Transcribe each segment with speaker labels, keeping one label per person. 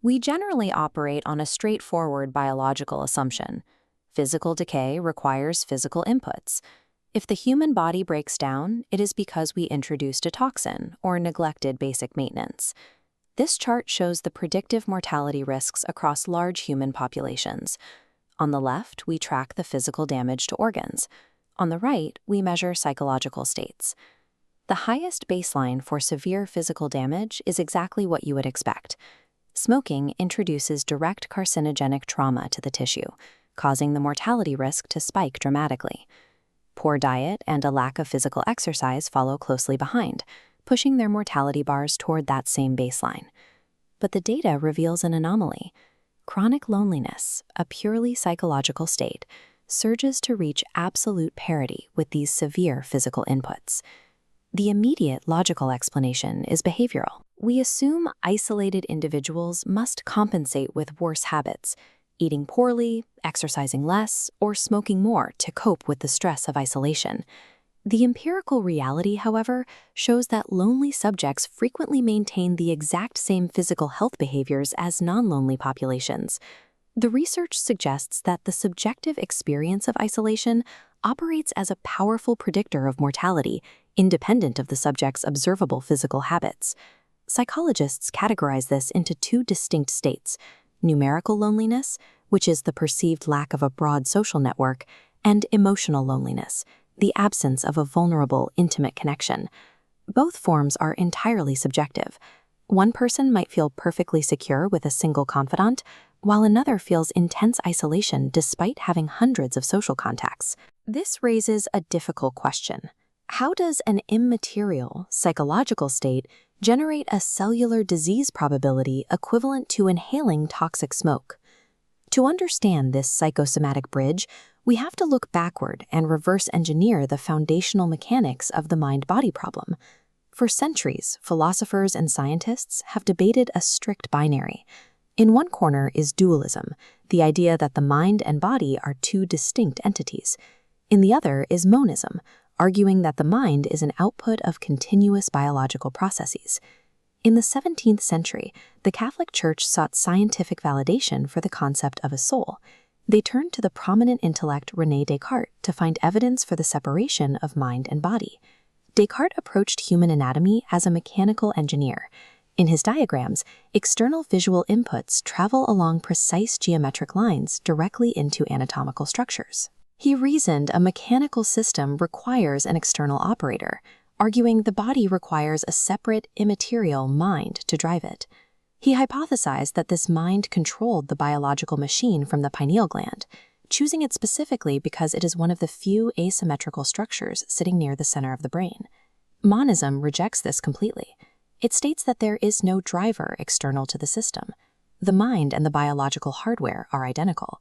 Speaker 1: We generally operate on a straightforward biological assumption. Physical decay requires physical inputs. If the human body breaks down, it is because we introduced a toxin or neglected basic maintenance. This chart shows the predictive mortality risks across large human populations. On the left, we track the physical damage to organs. On the right, we measure psychological states. The highest baseline for severe physical damage is exactly what you would expect. Smoking introduces direct carcinogenic trauma to the tissue, causing the mortality risk to spike dramatically. Poor diet and a lack of physical exercise follow closely behind, pushing their mortality bars toward that same baseline. But the data reveals an anomaly. Chronic loneliness, a purely psychological state, surges to reach absolute parity with these severe physical inputs. The immediate logical explanation is behavioral. We assume isolated individuals must compensate with worse habits, eating poorly, exercising less, or smoking more to cope with the stress of isolation. The empirical reality, however, shows that lonely subjects frequently maintain the exact same physical health behaviors as non-lonely populations. The research suggests that the subjective experience of isolation operates as a powerful predictor of mortality, independent of the subject's observable physical habits. Psychologists categorize this into two distinct states: numerical loneliness, which is the perceived lack of a broad social network, and emotional loneliness, the absence of a vulnerable, intimate connection. Both forms are entirely subjective. One person might feel perfectly secure with a single confidant, while another feels intense isolation despite having hundreds of social contacts. This raises a difficult question. How does an immaterial, psychological state generate a cellular disease probability equivalent to inhaling toxic smoke? To understand this psychosomatic bridge, we have to look backward and reverse engineer the foundational mechanics of the mind-body problem. For centuries, philosophers and scientists have debated a strict binary. In one corner is dualism, the idea that the mind and body are two distinct entities. In the other is monism, arguing that the mind is an output of continuous biological processes. In the 17th century, the Catholic Church sought scientific validation for the concept of a soul. They turned to the prominent intellect René Descartes to find evidence for the separation of mind and body. Descartes approached human anatomy as a mechanical engineer. In his diagrams, external visual inputs travel along precise geometric lines directly into anatomical structures. He reasoned a mechanical system requires an external operator, arguing the body requires a separate, immaterial mind to drive it. He hypothesized that this mind controlled the biological machine from the pineal gland, choosing it specifically because it is one of the few asymmetrical structures sitting near the center of the brain. Monism rejects this completely. It states that there is no driver external to the system. The mind and the biological hardware are identical.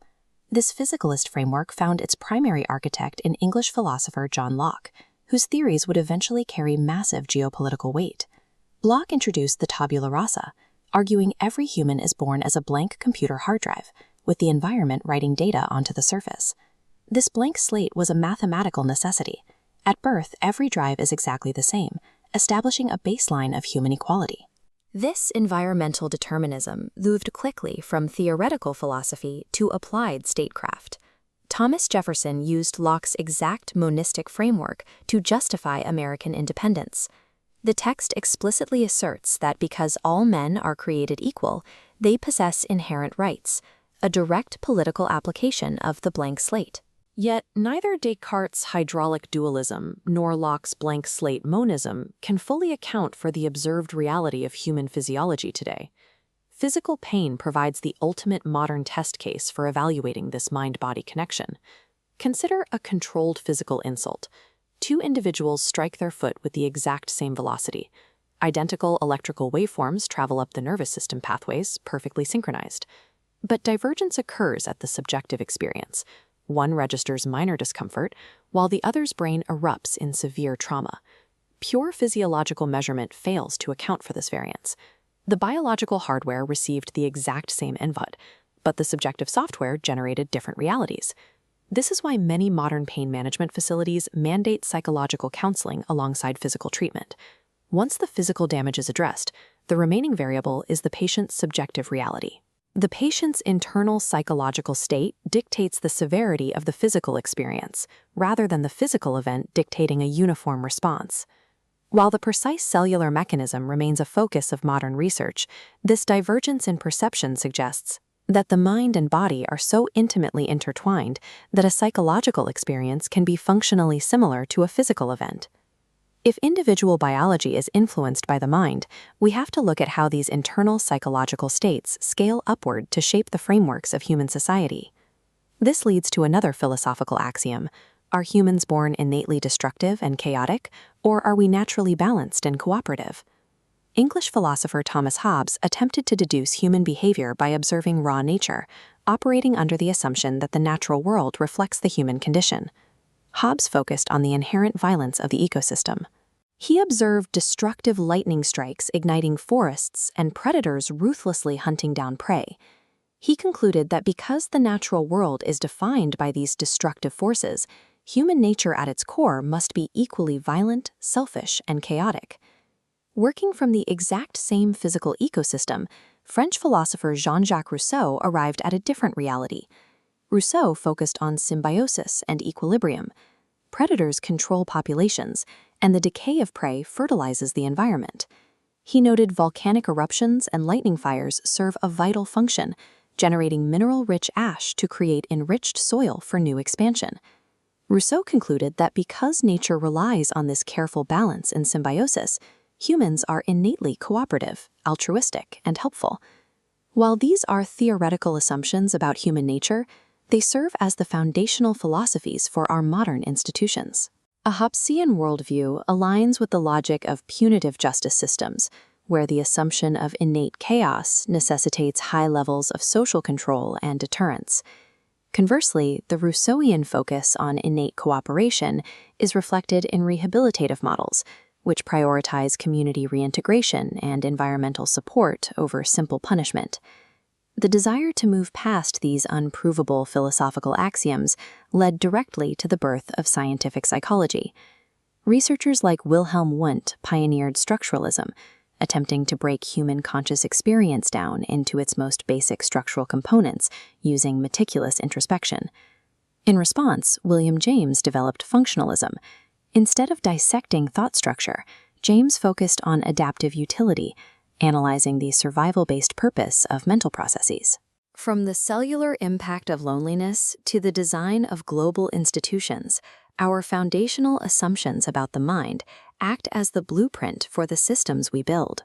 Speaker 1: This physicalist framework found its primary architect in English philosopher John Locke, whose theories would eventually carry massive geopolitical weight. Locke introduced the Tabula Rasa, arguing every human is born as a blank computer hard drive, with the environment writing data onto the surface. This blank slate was a mathematical necessity. At birth, every drive is exactly the same, establishing a baseline of human equality. This environmental determinism moved quickly from theoretical philosophy to applied statecraft. Thomas Jefferson used Locke's exact monistic framework to justify American independence. The text explicitly asserts that because all men are created equal, they possess inherent rights, a direct political application of the blank slate. Yet neither Descartes' hydraulic dualism nor Locke's blank slate monism can fully account for the observed reality of human physiology today. Physical pain provides the ultimate modern test case for evaluating this mind-body connection. Consider a controlled physical insult. Two individuals strike their foot with the exact same velocity. Identical electrical waveforms travel up the nervous system pathways, perfectly synchronized. But divergence occurs at the subjective experience. One registers minor discomfort, while the other's brain erupts in severe trauma. Pure physiological measurement fails to account for this variance. The biological hardware received the exact same input, but the subjective software generated different realities. This is why many modern pain management facilities mandate psychological counseling alongside physical treatment. Once the physical damage is addressed, the remaining variable is the patient's subjective reality. The patient's internal psychological state dictates the severity of the physical experience, rather than the physical event dictating a uniform response. While the precise cellular mechanism remains a focus of modern research, this divergence in perception suggests that the mind and body are so intimately intertwined that a psychological experience can be functionally similar to a physical event. If individual biology is influenced by the mind, we have to look at how these internal psychological states scale upward to shape the frameworks of human society. This leads to another philosophical axiom: are humans born innately destructive and chaotic, or are we naturally balanced and cooperative? English philosopher Thomas Hobbes attempted to deduce human behavior by observing raw nature, operating under the assumption that the natural world reflects the human condition. Hobbes focused on the inherent violence of the ecosystem. He observed destructive lightning strikes igniting forests and predators ruthlessly hunting down prey. He concluded that because the natural world is defined by these destructive forces, human nature at its core must be equally violent, selfish, and chaotic. Working from the exact same physical ecosystem, French philosopher Jean-Jacques Rousseau arrived at a different reality. Rousseau focused on symbiosis and equilibrium. Predators control populations, and the decay of prey fertilizes the environment. He noted volcanic eruptions and lightning fires serve a vital function, generating mineral-rich ash to create enriched soil for new expansion. Rousseau concluded that because nature relies on this careful balance and symbiosis, humans are innately cooperative, altruistic, and helpful. While these are theoretical assumptions about human nature, they serve as the foundational philosophies for our modern institutions. A Hobbesian worldview aligns with the logic of punitive justice systems, where the assumption of innate chaos necessitates high levels of social control and deterrence. Conversely, the Rousseauian focus on innate cooperation is reflected in rehabilitative models, which prioritize community reintegration and environmental support over simple punishment. The desire to move past these unprovable philosophical axioms led directly to the birth of scientific psychology. Researchers like Wilhelm Wundt pioneered Structuralism, attempting to break human conscious experience down into its most basic structural components using meticulous introspection. In response, William James developed Functionalism. Instead of dissecting thought structure, James focused on adaptive utility, analyzing the survival-based purpose of mental processes. From the cellular impact of loneliness to the design of global institutions, our foundational assumptions about the mind act as the blueprint for the systems we build.